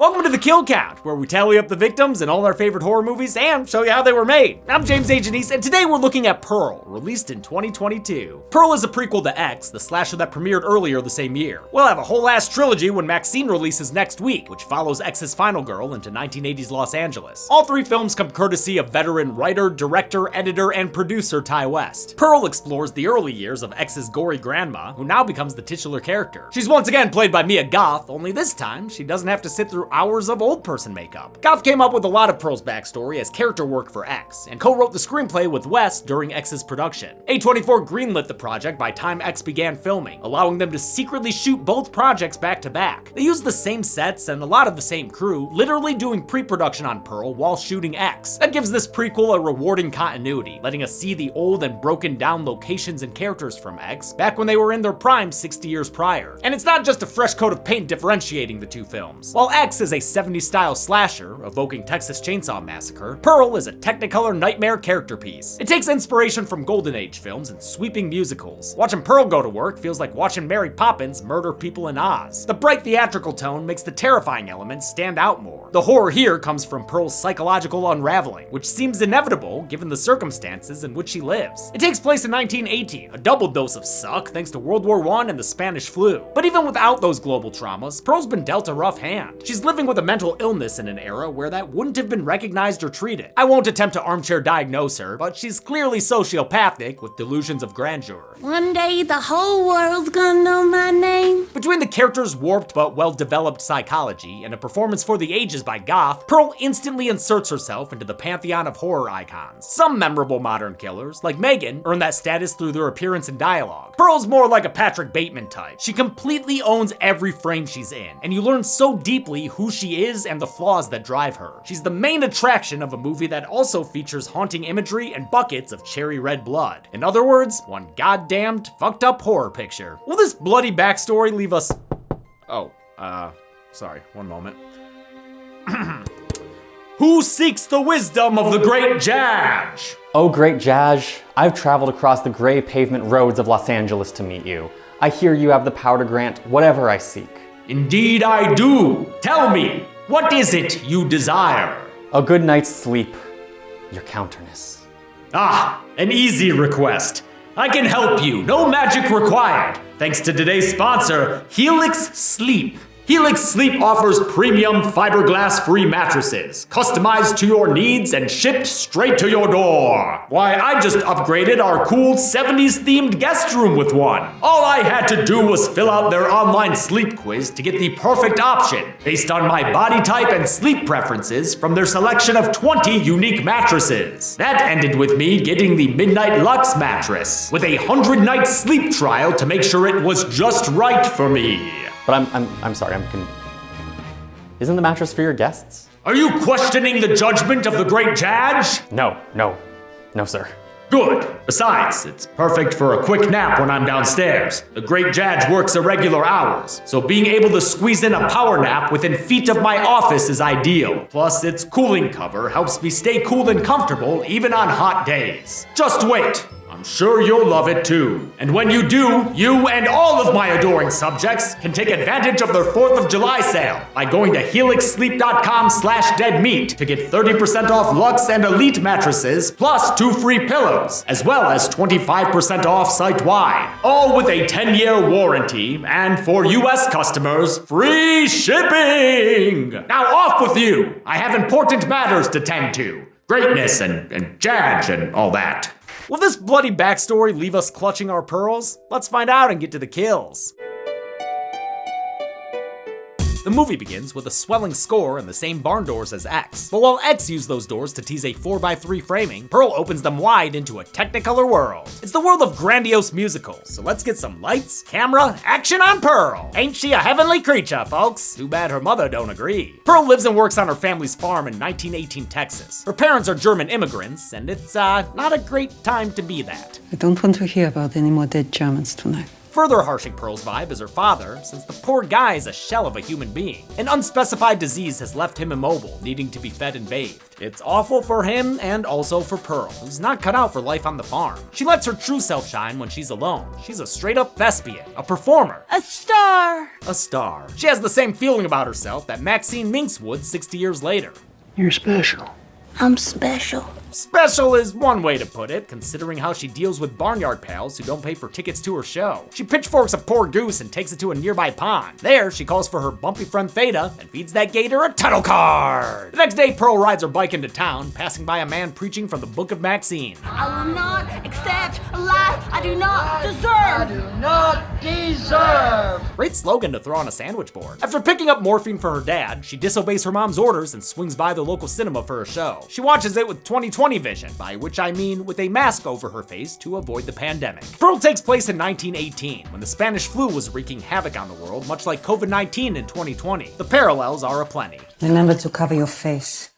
Welcome to the Kill Count, where we tally up the victims in all our favorite horror movies and show you how they were made. I'm James A. Janice, and today we're looking at Pearl, released in 2022. Pearl is a prequel to X, the slasher that premiered earlier the same year. We'll have a whole ass trilogy when Maxine releases next week, which follows X's final girl into 1980s Los Angeles. All three films come courtesy of veteran writer, director, editor, and producer Ty West. Pearl explores the early years of X's gory grandma, who now becomes the titular character. She's once again played by Mia Goth, only this time she doesn't have to sit through hours of old person makeup. Goth came up with a lot of Pearl's backstory as character work for X, and co-wrote the screenplay with West during X's production. A24 greenlit the project by time X began filming, allowing them to secretly shoot both projects back to back. They used the same sets and a lot of the same crew, literally doing pre-production on Pearl while shooting X. That gives this prequel a rewarding continuity, letting us see the old and broken down locations and characters from X back when they were in their prime 60 years prior. And it's not just a fresh coat of paint differentiating the two films. While X is a 70s style slasher, evoking Texas Chainsaw Massacre, Pearl is a Technicolor nightmare character piece. It takes inspiration from Golden Age films and sweeping musicals. Watching Pearl go to work feels like watching Mary Poppins murder people in Oz. The bright theatrical tone makes the terrifying elements stand out more. The horror here comes from Pearl's psychological unraveling, which seems inevitable given the circumstances in which she lives. It takes place in 1918, a double dose of suck thanks to World War I and the Spanish flu. But even without those global traumas, Pearl's been dealt a rough hand. She's living with a mental illness in an era where that wouldn't have been recognized or treated. I won't attempt to armchair diagnose her, but she's clearly sociopathic with delusions of grandeur. One day the whole world's gonna know my name. Between the character's warped but well-developed psychology and a performance for the ages by Goth, Pearl instantly inserts herself into the pantheon of horror icons. Some memorable modern killers, like Megan, earn that status through their appearance and dialogue. Pearl's more like a Patrick Bateman type. She completely owns every frame she's in, and you learn so deeply who she is and the flaws that drive her. She's the main attraction of a movie that also features haunting imagery and buckets of cherry red blood. In other words, one goddamned fucked up horror picture. Will this bloody backstory leave us... sorry, one moment. Who seeks the wisdom of the great Judge? Oh, great Judge, I've traveled across the gray pavement roads of Los Angeles to meet you. I hear you have the power to grant whatever I seek. Indeed I do. Tell me, what is it you desire? A good night's sleep, your counterness. Ah, an easy request. I can help you, no magic required. Thanks to today's sponsor, Helix Sleep. Helix Sleep offers premium fiberglass-free mattresses, customized to your needs and shipped straight to your door. Why, I just upgraded our cool 70s-themed guest room with one. All I had to do was fill out their online sleep quiz to get the perfect option, based on my body type and sleep preferences from their selection of 20 unique mattresses. That ended with me getting the Midnight Lux mattress, with a 100-night sleep trial to make sure it was just right for me. But I'm sorry, Isn't the mattress for your guests? Are you questioning the judgment of the great Judge? No, sir. Good. Besides, it's perfect for a quick nap when I'm downstairs. The great Judge works irregular hours, so being able to squeeze in a power nap within feet of my office is ideal. Plus, its cooling cover helps me stay cool and comfortable even on hot days. Just wait. I'm sure you'll love it too. And when you do, you and all of my adoring subjects can take advantage of their 4th of July sale by going to helixsleep.com/deadmeat to get 30% off Lux and Elite mattresses plus 2 free pillows, as well as 25% off site-wide. All with a 10-year warranty, and for US customers, free shipping! Now off with you! I have important matters to tend to. Greatness and Judge and all that. Will this bloody backstory leave us clutching our pearls? Let's find out and get to the kills. The movie begins with a swelling score and the same barn doors as X. But while X used those doors to tease a 4x3 framing, Pearl opens them wide into a Technicolor world. It's the world of grandiose musicals, so let's get some lights, camera, action on Pearl! Ain't she a heavenly creature, folks? Too bad her mother don't agree. Pearl lives and works on her family's farm in 1918 Texas. Her parents are German immigrants, and it's not a great time to be that. I don't want to hear about any more dead Germans tonight. Further harshing Pearl's vibe is her father, since the poor guy is a shell of a human being. An unspecified disease has left him immobile, needing to be fed and bathed. It's awful for him and also for Pearl, who's not cut out for life on the farm. She lets her true self shine when she's alone. She's a straight up thespian, a performer. A star. A star. She has the same feeling about herself that Maxine Minks would 60 years later. You're special. I'm special. Special is one way to put it, considering how she deals with barnyard pals who don't pay for tickets to her show. She pitchforks a poor goose and takes it to a nearby pond. There, she calls for her bumpy friend Theta and feeds that gator a title card. The next day, Pearl rides her bike into town, passing by a man preaching from the Book of Maxine. I will not accept a life I do not deserve. I do not deserve. Great slogan to throw on a sandwich board. After picking up morphine for her dad, she disobeys her mom's orders and swings by the local cinema for a show. She watches it with 20/20 vision, by which I mean with a mask over her face to avoid the pandemic. Pearl takes place in 1918, when the Spanish flu was wreaking havoc on the world, much like COVID-19 in 2020. The parallels are aplenty. Remember to cover your face.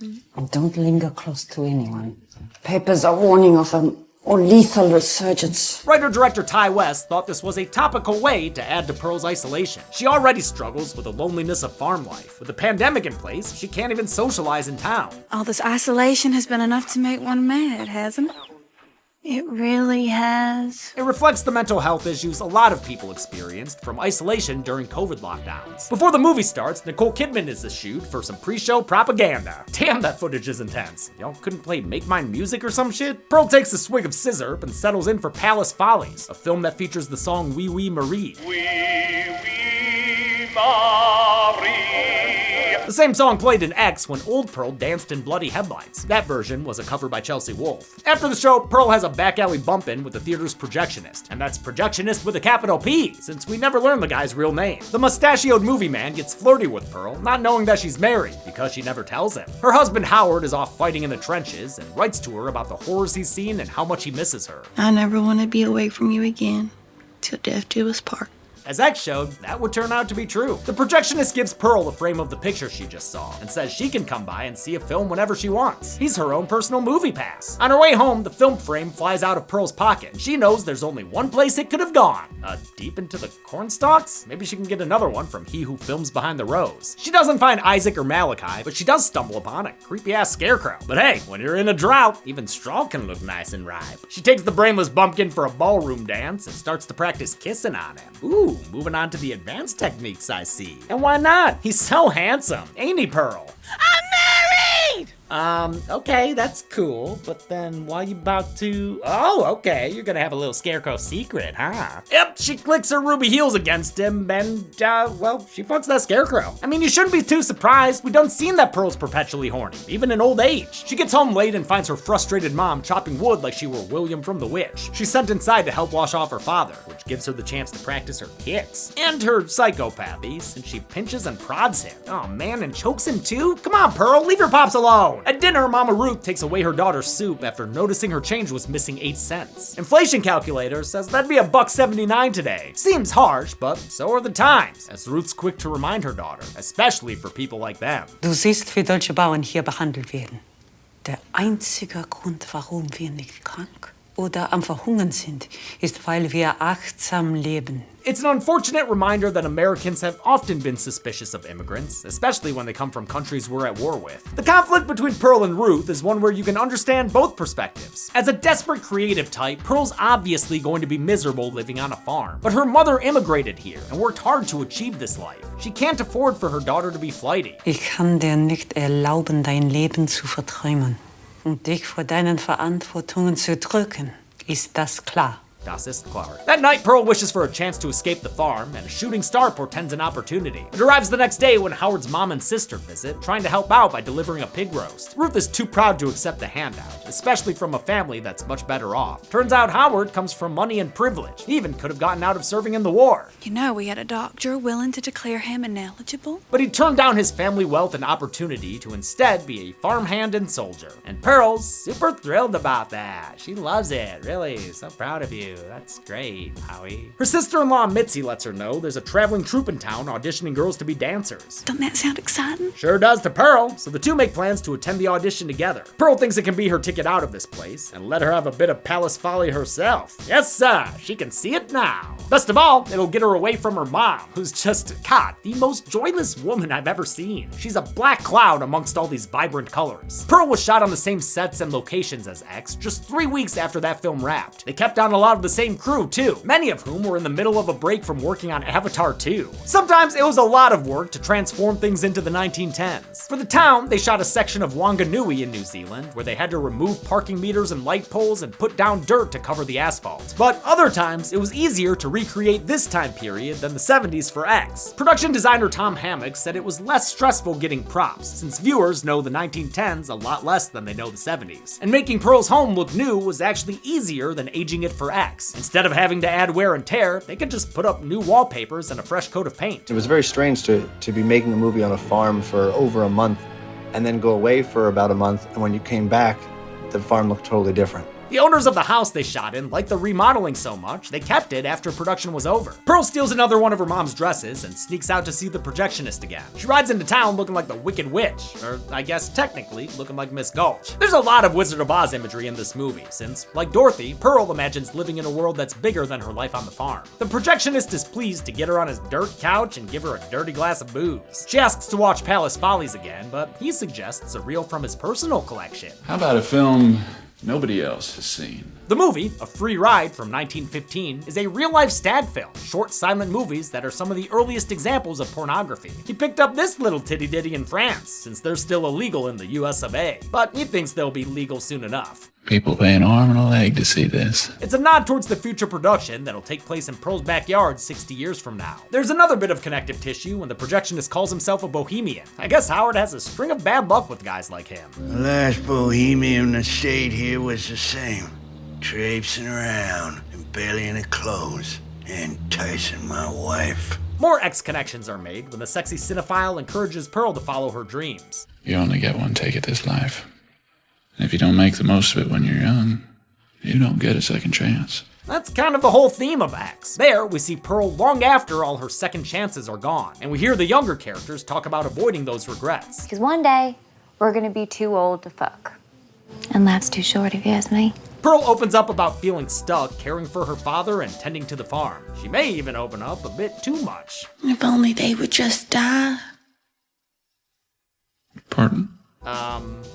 And don't linger close to anyone. Papers are warning of a lethal resurgence. Writer-director Ty West thought this was a topical way to add to Pearl's isolation. She already struggles with the loneliness of farm life. With the pandemic in place, she can't even socialize in town. All this isolation has been enough to make one mad, hasn't it? It really has. It reflects the mental health issues a lot of people experienced from isolation during COVID lockdowns. Before the movie starts, Nicole Kidman is the shoot for some pre-show propaganda. Damn, that footage is intense. Y'all couldn't play Make Mine music or some shit? Pearl takes a swig of scissor and settles in for Palace Follies, a film that features the song Wee Wee Marie. Wee Wee Marie. The same song played in X when Old Pearl danced in Bloody Headlights. That version was a cover by Chelsea Wolfe. After the show, Pearl has a back alley bump-in with the theater's projectionist, and that's projectionist with a capital P, since we never learn the guy's real name. The mustachioed movie man gets flirty with Pearl, not knowing that she's married, because she never tells him. Her husband Howard is off fighting in the trenches and writes to her about the horrors he's seen and how much he misses her. I never want to be away from you again, till death do us part. As X showed, that would turn out to be true. The projectionist gives Pearl a frame of the picture she just saw and says she can come by and see a film whenever she wants. He's her own personal movie pass. On her way home, the film frame flies out of Pearl's pocket. She knows there's only one place it could have gone. Deep into the corn stalks? Maybe she can get another one from He Who Films Behind the Rose. She doesn't find Isaac or Malachi, but she does stumble upon a creepy-ass scarecrow. But hey, when you're in a drought, even straw can look nice and ripe. She takes the brainless bumpkin for a ballroom dance and starts to practice kissing on him. Ooh, moving on to the advanced techniques I see. And why not? He's so handsome, ain't he, Pearl? I'm married! Okay, that's cool, but then why you about to... Oh, okay, you're gonna have a little scarecrow secret, huh? Yep, she clicks her ruby heels against him and, well, she fucks that scarecrow. I mean, you shouldn't be too surprised. We done seen that Pearl's perpetually horny, even in old age. She gets home late and finds her frustrated mom chopping wood like she were William from The Witch. She's sent inside to help wash off her father, which gives her the chance to practice her kicks. And her psychopathy, since she pinches and prods him. Oh man, and chokes him too? Come on, Pearl, leave your pops alone. At dinner, Mama Ruth takes away her daughter's soup after noticing her change was missing 8 cents. Inflation calculator says that'd be $1.79 today. Seems harsh, but so are the times, as Ruth's quick to remind her daughter, especially for people like them. Du siehst, wie deutsche Bauern hier behandelt werden. Der einzige Grund, warum wir nicht krank oder am Verhungern sind, ist, weil wir achtsam leben. It's an unfortunate reminder that Americans have often been suspicious of immigrants, especially when they come from countries we're at war with. The conflict between Pearl and Ruth is one where you can understand both perspectives. As a desperate creative type, Pearl's obviously going to be miserable living on a farm, but her mother immigrated here and worked hard to achieve this life. She can't afford for her daughter to be flighty. Ich kann dir nicht erlauben, dein Leben zu verträumen und dich vor deinen Verantwortungen zu drücken. Ist das klar? Das ist klar. That night, Pearl wishes for a chance to escape the farm, and a shooting star portends an opportunity. It arrives the next day when Howard's mom and sister visit, trying to help out by delivering a pig roast. Ruth is too proud to accept the handout, especially from a family that's much better off. Turns out Howard comes from money and privilege. He even could have gotten out of serving in the war. You know, we had a doctor willing to declare him ineligible. But he turned down his family wealth and opportunity to instead be a farmhand and soldier. And Pearl's super thrilled about that. She loves it, really, so proud of you. That's great, Howie. Her sister-in-law Mitzi lets her know there's a traveling troupe in town auditioning girls to be dancers. Doesn't that sound exciting? Sure does to Pearl, so the two make plans to attend the audition together. Pearl thinks it can be her ticket out of this place and let her have a bit of palace folly herself. Yes, sir, she can see it now. Best of all, it'll get her away from her mom, who's just, God, the most joyless woman I've ever seen. She's a black cloud amongst all these vibrant colors. Pearl was shot on the same sets and locations as X just 3 weeks after that film wrapped. They kept on a lot of the same crew too, many of whom were in the middle of a break from working on Avatar 2. Sometimes it was a lot of work to transform things into the 1910s. For the town, they shot a section of Wanganui in New Zealand, where they had to remove parking meters and light poles and put down dirt to cover the asphalt. But other times, it was easier to recreate this time period than the 70s for X. Production designer Tom Hammock said it was less stressful getting props, since viewers know the 1910s a lot less than they know the 70s. And making Pearl's home look new was actually easier than aging it for X. Instead of having to add wear and tear, they could just put up new wallpapers and a fresh coat of paint. It was very strange to be making a movie on a farm for over a month and then go away for about a month, and when you came back, the farm looked totally different. The owners of the house they shot in liked the remodeling so much, they kept it after production was over. Pearl steals another one of her mom's dresses and sneaks out to see the projectionist again. She rides into town looking like the Wicked Witch, or I guess technically looking like Miss Gulch. There's a lot of Wizard of Oz imagery in this movie, since, like Dorothy, Pearl imagines living in a world that's bigger than her life on the farm. The projectionist is pleased to get her on his dirt couch and give her a dirty glass of booze. She asks to watch Palace Follies again, but he suggests a reel from his personal collection. How about a film nobody else has seen? The movie, A Free Ride from 1915, is a real-life stag film, short silent movies that are some of the earliest examples of pornography. He picked up this little titty-ditty in France, since they're still illegal in the US of A, but he thinks they'll be legal soon enough. People pay an arm and a leg to see this. It's a nod towards the future production that'll take place in Pearl's backyard 60 years from now. There's another bit of connective tissue when the projectionist calls himself a bohemian. I guess Howard has a string of bad luck with guys like him. The last bohemian that stayed here was the same. Traipsing around in barely any clothes, enticing my wife. More X connections are made when the sexy cinephile encourages Pearl to follow her dreams. You only get one take at this life. And if you don't make the most of it when you're young, you don't get a second chance. That's kind of the whole theme of X. There, we see Pearl long after all her second chances are gone, and we hear the younger characters talk about avoiding those regrets. Because one day, we're gonna be too old to fuck. And life's too short if you ask me. Pearl opens up about feeling stuck, caring for her father and tending to the farm. She may even open up a bit too much. If only they would just die. Pardon?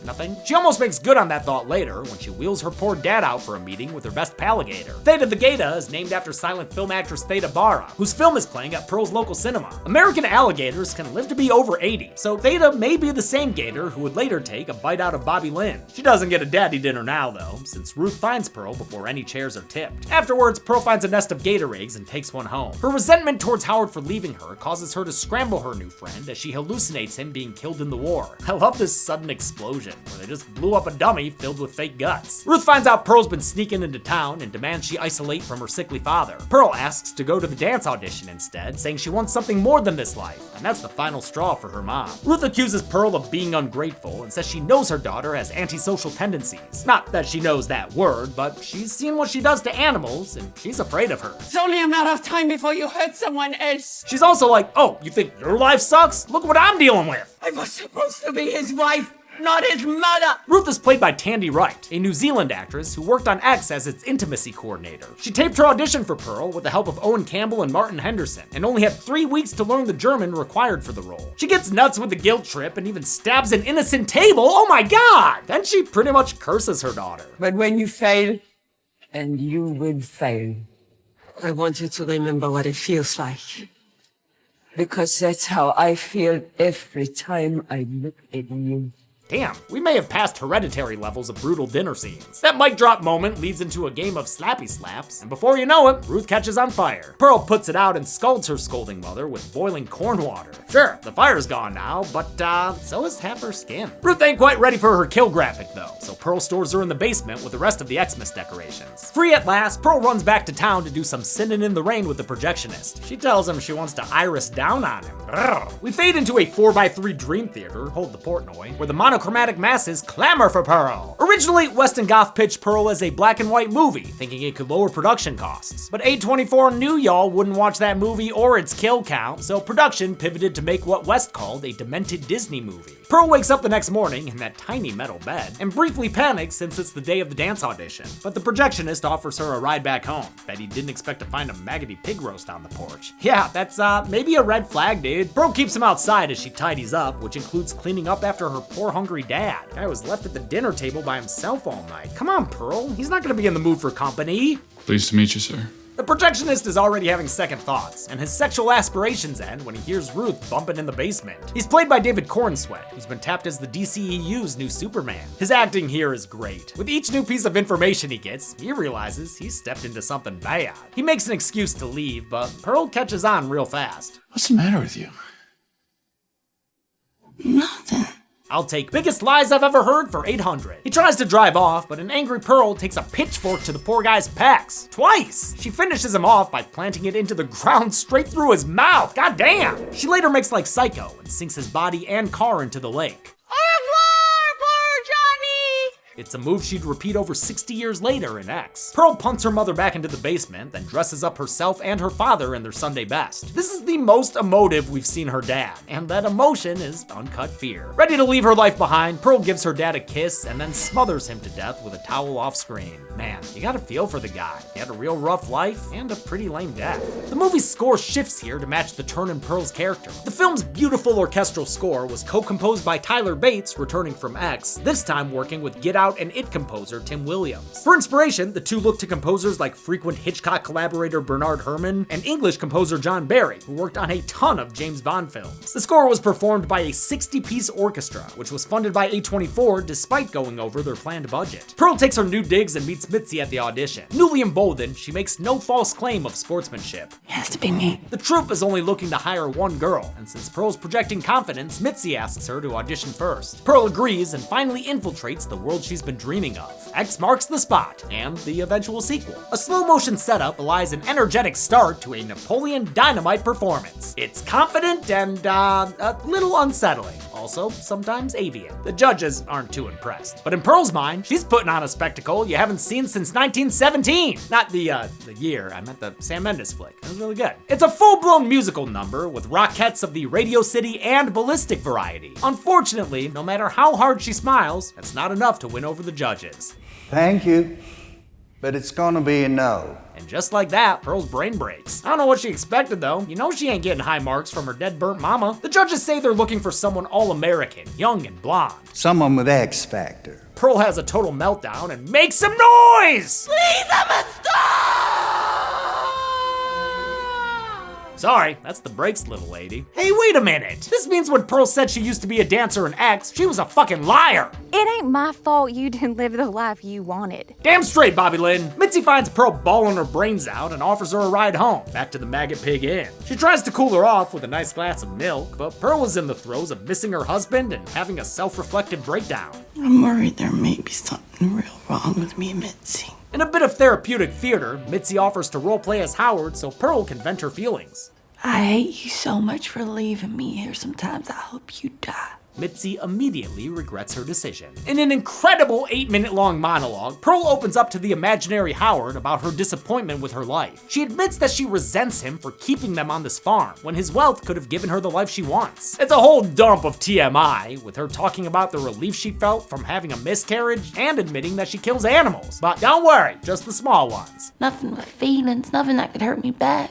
Nothing. She almost makes good on that thought later when she wheels her poor dad out for a meeting with her best paligator. Theta the Gator is named after silent film actress Theta Bara, whose film is playing at Pearl's local cinema. American alligators can live to be over 80, so Theta may be the same gator who would later take a bite out of Bobby Lynn. She doesn't get a daddy dinner now, though, since Ruth finds Pearl before any chairs are tipped. Afterwards, Pearl finds a nest of gator eggs and takes one home. Her resentment towards Howard for leaving her causes her to scramble her new friend as she hallucinates him being killed in the war. I love this sudden explosion, where they just blew up a dummy filled with fake guts. Ruth finds out Pearl's been sneaking into town and demands she isolate from her sickly father. Pearl asks to go to the dance audition instead, saying she wants something more than this life, and that's the final straw for her mom. Ruth accuses Pearl of being ungrateful and says she knows her daughter has antisocial tendencies. Not that she knows that word, but she's seen what she does to animals, and she's afraid of her. It's only a matter of time before you hurt someone else. She's also like, oh, you think your life sucks? Look what I'm dealing with. I was supposed to be his wife, not his mother! Ruth is played by Tandy Wright, a New Zealand actress who worked on X as its intimacy coordinator. She taped her audition for Pearl with the help of Owen Campbell and Martin Henderson, and only had 3 weeks to learn the German required for the role. She gets nuts with the guilt trip and even stabs an innocent table, oh my god! Then she pretty much curses her daughter. But when you fail, and you will fail, I want you to remember what it feels like. Because that's how I feel every time I look at you. Damn, we may have passed Hereditary levels of brutal dinner scenes. That mic drop moment leads into a game of slappy slaps, and before you know it, Ruth catches on fire. Pearl puts it out and scalds her scolding mother with boiling corn water. Sure, the fire's gone now, but so is half her skin. Ruth ain't quite ready for her kill graphic though, so Pearl stores her in the basement with the rest of the Xmas decorations. Free at last, Pearl runs back to town to do some sinning in the rain with the projectionist. She tells him she wants to iris down on him. Urgh. We fade into a 4x3 dream theater, hold the Portnoy, where the Monocle monochromatic masses clamor for Pearl. Originally, Weston Goth pitched Pearl as a black and white movie, thinking it could lower production costs. But A24 knew y'all wouldn't watch that movie or its kill count, so production pivoted to make what West called a demented Disney movie. Pearl wakes up the next morning in that tiny metal bed, and briefly panics since it's the day of the dance audition. But the projectionist offers her a ride back home. Bet he didn't expect to find a maggoty pig roast on the porch. Yeah, that's maybe a red flag, dude. Pearl keeps him outside as she tidies up, which includes cleaning up after her poor hungry dad. Guy was left at the dinner table by himself all night. Come on, Pearl. He's not gonna be in the mood for company. Pleased to meet you, sir. The projectionist is already having second thoughts, and his sexual aspirations end when he hears Ruth bumping in the basement. He's played by David Cornsweet, who's been tapped as the DCEU's new Superman. His acting here is great. With each new piece of information he gets, he realizes he's stepped into something bad. He makes an excuse to leave, but Pearl catches on real fast. What's the matter with you? Nothing. I'll take biggest lies I've ever heard for 800. He tries to drive off, but an angry Pearl takes a pitchfork to the poor guy's pecs. Twice! She finishes him off by planting it into the ground straight through his mouth. God damn! She later makes like Psycho and sinks his body and car into the lake. It's a move she'd repeat over 60 years later in X. Pearl punts her mother back into the basement, then dresses up herself and her father in their Sunday best. This is the most emotive we've seen her dad, and that emotion is uncut fear. Ready to leave her life behind, Pearl gives her dad a kiss and then smothers him to death with a towel off screen. Man, you gotta feel for the guy. He had a real rough life and a pretty lame death. The movie's score shifts here to match the turn in Pearl's character. The film's beautiful orchestral score was co-composed by Tyler Bates, returning from X, this time working with Get Out and It composer Tim Williams. For inspiration, the two looked to composers like frequent Hitchcock collaborator Bernard Herrmann and English composer John Barry, who worked on a ton of James Bond films. The score was performed by a 60-piece orchestra, which was funded by A24 despite going over their planned budget. Pearl takes her new digs and meets Mitzi at the audition. Newly emboldened, she makes no false claim of sportsmanship. It has to be me. The troupe is only looking to hire one girl, and since Pearl's projecting confidence, Mitzi asks her to audition first. Pearl agrees and finally infiltrates the world she's been dreaming of. X marks the spot, and the eventual sequel. A slow-motion setup belies an energetic start to a Napoleon Dynamite performance. It's confident and, a little unsettling. Also, sometimes avian. The judges aren't too impressed. But in Pearl's mind, she's putting on a spectacle you haven't seen since 1917. Not the year, I meant the Sam Mendes flick. It was really good. It's a full-blown musical number with rockettes of the Radio City and Ballistic variety. Unfortunately, no matter how hard she smiles, that's not enough to win over the judges. Thank you, but it's gonna be a no. And just like that, Pearl's brain breaks. I don't know what she expected though. You know she ain't getting high marks from her dead burnt mama. The judges say they're looking for someone all-American, young and blonde. Someone with X Factor. Pearl has a total meltdown and makes some noise! Please, I'm a star! Sorry, that's the brakes, little lady. Hey, wait a minute. This means when Pearl said she used to be a dancer in X, she was a fucking liar. It ain't my fault you didn't live the life you wanted. Damn straight, Bobby Lynn. Mitzi finds Pearl bawling her brains out and offers her a ride home, back to the Maggot Pig Inn. She tries to cool her off with a nice glass of milk, but Pearl is in the throes of missing her husband and having a self-reflective breakdown. I'm worried there may be something real wrong with me and Mitzi. In a bit of therapeutic theater, Mitzi offers to roleplay as Howard so Pearl can vent her feelings. I hate you so much for leaving me here sometimes. I hope you die. Mitzi immediately regrets her decision. In an incredible 8-minute long monologue, Pearl opens up to the imaginary Howard about her disappointment with her life. She admits that she resents him for keeping them on this farm, when his wealth could have given her the life she wants. It's a whole dump of TMI, with her talking about the relief she felt from having a miscarriage and admitting that she kills animals. But don't worry, just the small ones. Nothing but feelings, nothing that could hurt me back.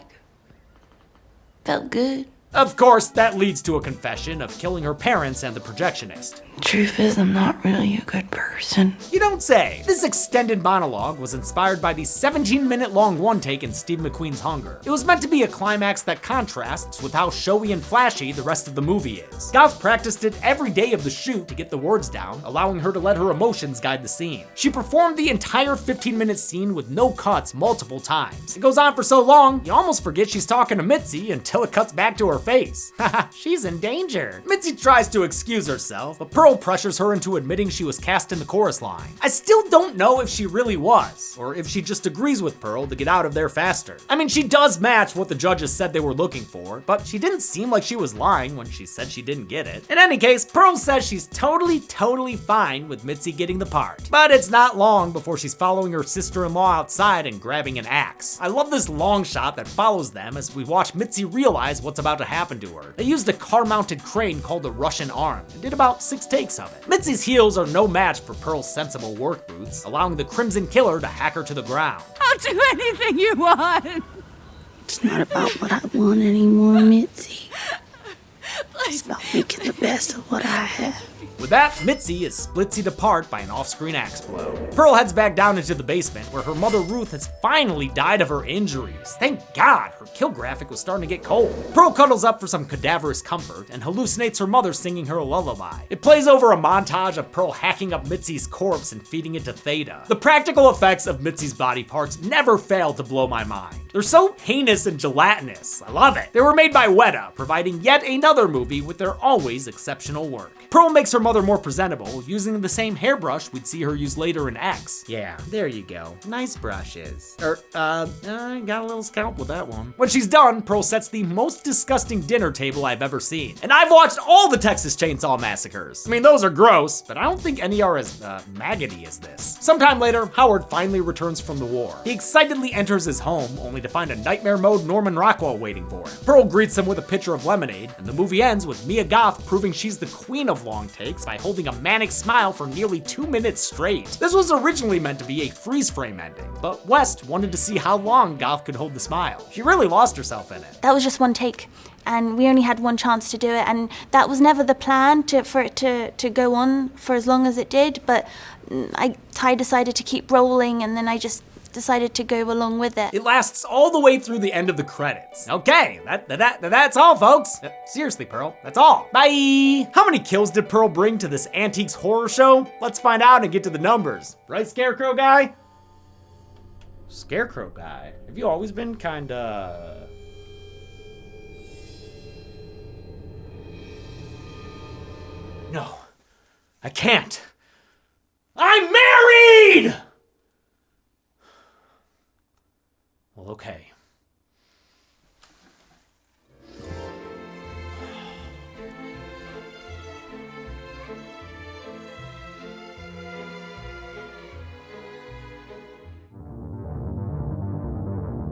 Felt good. Of course, that leads to a confession of killing her parents and the projectionist. Truth is, I'm not really a good person. You don't say. This extended monologue was inspired by the 17-minute long one-take in Steve McQueen's Hunger. It was meant to be a climax that contrasts with how showy and flashy the rest of the movie is. Goth practiced it every day of the shoot to get the words down, allowing her to let her emotions guide the scene. She performed the entire 15-minute scene with no cuts multiple times. It goes on for so long, you almost forget she's talking to Mitzi until it cuts back to her face. Haha, she's in danger. Mitzi tries to excuse herself, but Pearl pressures her into admitting she was cast in the chorus line. I still don't know if she really was, or if she just agrees with Pearl to get out of there faster. I mean, she does match what the judges said they were looking for, but she didn't seem like she was lying when she said she didn't get it. In any case, Pearl says she's totally fine with Mitzi getting the part. But it's not long before she's following her sister-in-law outside and grabbing an axe. I love this long shot that follows them as we watch Mitzi realize what's about to happen to her. They used a car-mounted crane called a Russian arm and did about 6 takes of it. Mitzi's heels are no match for Pearl's sensible work boots, allowing the Crimson Killer to hack her to the ground. I'll do anything you want. It's not about what I want anymore, Mitzi. It's about making the best of what I have. With that, Mitzi is splitsied apart by an off-screen axe blow. Pearl heads back down into the basement where her mother Ruth has finally died of her injuries. Thank God, her kill graphic was starting to get cold. Pearl cuddles up for some cadaverous comfort and hallucinates her mother singing her a lullaby. It plays over a montage of Pearl hacking up Mitzi's corpse and feeding it to Theta. The practical effects of Mitzi's body parts never fail to blow my mind. They're so heinous and gelatinous. I love it. They were made by Weta, providing yet another movie with their always exceptional work. Pearl makes her mother more presentable, using the same hairbrush we'd see her use later in X. Yeah, there you go. Nice brushes. I got a little scalp with that one. When she's done, Pearl sets the most disgusting dinner table I've ever seen. And I've watched all the Texas Chainsaw Massacres. I mean, those are gross, but I don't think any are as maggoty as this. Sometime later, Howard finally returns from the war. He excitedly enters his home, only to find a nightmare mode Norman Rockwell waiting for him. Pearl greets him with a pitcher of lemonade, and the movie ends with Mia Goth proving she's the queen of long takes by holding a manic smile for nearly 2 minutes straight. This was originally meant to be a freeze frame ending, but West wanted to see how long Goth could hold the smile. She really lost herself in it. That was just one take, and we only had one chance to do it, and that was never the plan for it to go on for as long as it did, but Ty decided to keep rolling, and then I just decided to go along with it. It lasts all the way through the end of the credits. Okay, that's all, folks. Seriously, Pearl, that's all. Bye! How many kills did Pearl bring to this Antiques horror show? Let's find out and get to the numbers. Right, Scarecrow Guy? Scarecrow Guy? Have you always been kinda... No, I can't. I'm married! Well, okay.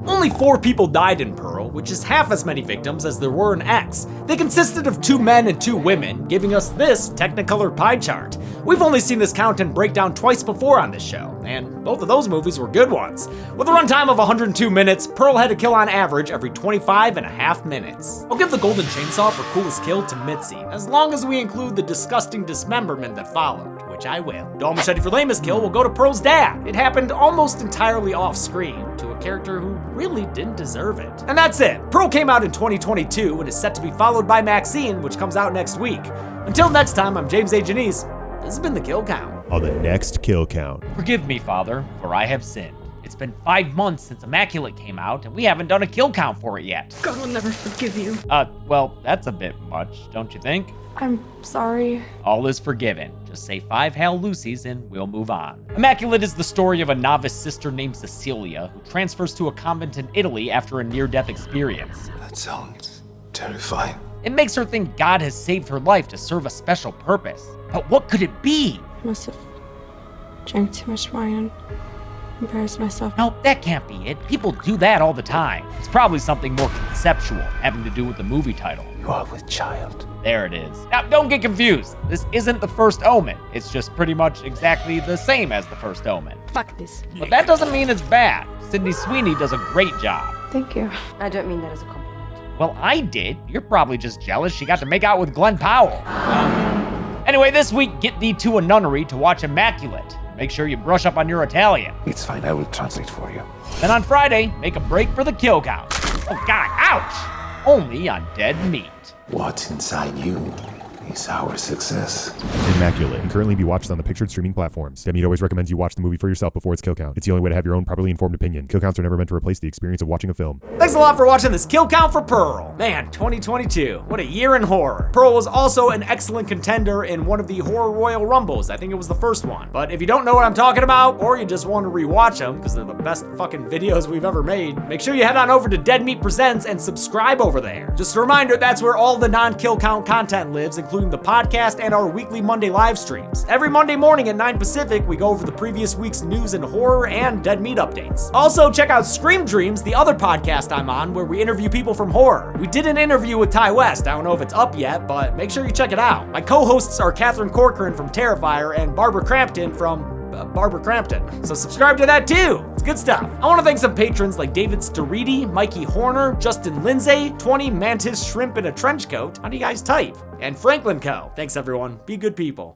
Only 4 people died in Pearl, which is half as many victims as there were in X. They consisted of 2 men and 2 women, giving us this Technicolor pie chart. We've only seen this count and breakdown twice before on this show, and both of those movies were good ones. With a runtime of 102 minutes, Pearl had a kill on average every 25.5 minutes. I'll give the golden chainsaw for coolest kill to Mitzi, as long as we include the disgusting dismemberment that followed, which I will. Dull machete for lamest kill will go to Pearl's dad. It happened almost entirely off screen, to a character who really didn't deserve it. And that's it. Pearl came out in 2022 and is set to be followed by Maxine, which comes out next week. Until next time, I'm James A. Janice. This has been The Kill Count. On the next Kill Count. Forgive me, Father, for I have sinned. It's been 5 months since Immaculate came out, and we haven't done a kill count for it yet. God will never forgive you. Well, that's a bit much, don't you think? I'm sorry. All is forgiven. Just say 5 Hail Lucys and we'll move on. Immaculate is the story of a novice sister named Cecilia who transfers to a convent in Italy after a near-death experience. That sounds terrifying. It makes her think God has saved her life to serve a special purpose. But what could it be? I must have drank too much wine and embarrassed myself. No, that can't be it. People do that all the time. It's probably something more conceptual, having to do with the movie title. You are with child. There it is. Now, don't get confused. This isn't the First Omen. It's just pretty much exactly the same as the First Omen. Fuck this. But that doesn't mean it's bad. Sydney Sweeney does a great job. Thank you. I don't mean that as a compliment. Well, I did. You're probably just jealous she got to make out with Glenn Powell. Anyway, this week, get thee to a nunnery to watch Immaculate. Make sure you brush up on your Italian. It's fine, I will translate for you. Then on Friday, make a break for the kill count. Oh God, ouch! Only on Dead Meat. What's inside you He's our success. Immaculate can currently be watched on the pictured streaming platforms. Demi always recommends you watch the movie for yourself before its kill count. It's the only way to have your own properly informed opinion. Kill counts are never meant to replace the experience of watching a film. Thanks a lot for watching this kill count for Pearl. Man, 2022, what a year in horror. Pearl was also an excellent contender in one of the Horror Royal Rumbles. I think it was the first one. But if you don't know what I'm talking about, or you just want to rewatch them, because they're the best fucking videos we've ever made, make sure you head on over to Dead Meat Presents and subscribe over there. Just a reminder, that's where all the non-kill count content lives, including the podcast and our weekly Monday live streams. Every Monday morning at 9 Pacific, we go over the previous week's news and horror and Dead Meat updates. Also, check out Scream Dreams, the other podcast I'm on, where we interview people from horror. We did an interview with Ty West. I don't know if it's up yet, but make sure you check it out. My co-hosts are Catherine Corcoran from Terrifier and Barbara Crampton from Barbara Crampton. So subscribe to that too. It's good stuff. I want to thank some patrons like David Staridi, Mikey Horner, Justin Lindsay, 20 Mantis Shrimp in a Trench Coat. How do you guys type? And Franklin Co. Thanks everyone. Be good people.